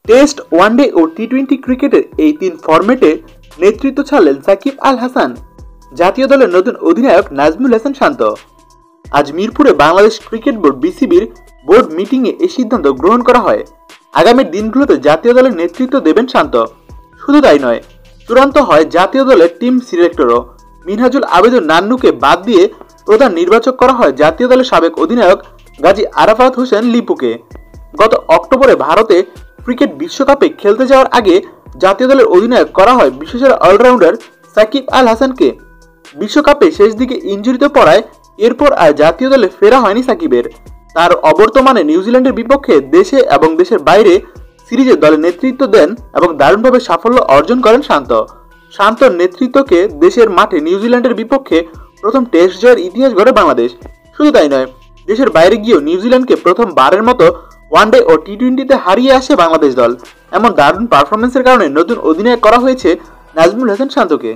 Test, one day ও টি-20 ক্রিকেটের এই 3 ফরম্যাটে নেতৃত্ব ছাড়লেন সাকিব আল হাসান। জাতীয় দলের নতুন অধিনায়ক নাজমুল হাসান শান্ত। আজ মিরপুরে বাংলাদেশ ক্রিকেট বোর্ড বিসিবির বোর্ড মিটিংয়ে এই সিদ্ধান্ত গ্রহণ করা হয়। আগামী দিনগুলোতে জাতীয় দলের নেতৃত্ব দেবেন শান্ত। শুধু তাই নয়, চূড়ান্ত হয় জাতীয় দলের টিম সিলেক্টরও। মিনহাজুল আবেদুন নান্নুকে বাদ দিয়ে প্রধান নির্বাচক করা হয় জাতীয় দলের সাবেক অধিনায়ক গাজী আরাফাত হোসেন লিপুকে। গত অক্টোবরে ভারতে ক্রিকেট বিশ্বকাপে খেলতে যাওয়ার আগে জাতীয় দলের অধিনায়ক করা হয় বিশ্বসেরা অলরাউন্ডার সাকিব আল হাসানকে। বিশ্বকাপে শেষ দিকে ইনজুরিতে পড়ায় এরপর আর জাতীয় দলে ফেরা হয়নি সাকিবের। তার অবর্তমানে নিউজিল্যান্ডের বিপক্ষে দেশে এবং দেশের বাইরে সিরিজে দলের নেতৃত্ব দেন এবং দারুণভাবে সাফল্য অর্জন করেন শান্ত। শান্তর নেতৃত্বকে দেশের মাঠে নিউজিল্যান্ডের বিপক্ষে প্রথম টেস্ট জয়ের ইতিহাস গড়ে বাংলাদেশ। শুধু তাই নয়, দেশের বাইরে গিয়েও নিউজিল্যান্ডকে প্রথমবারের মতো ওয়ানডে ও টি-20তে হারিয়ে আসে বাংলাদেশ দল। এমন দারুণ পারফরমেন্সের কারণে নতুন অধিনায়ক করা হয়েছে নাজমুল হাসান শান্তকে।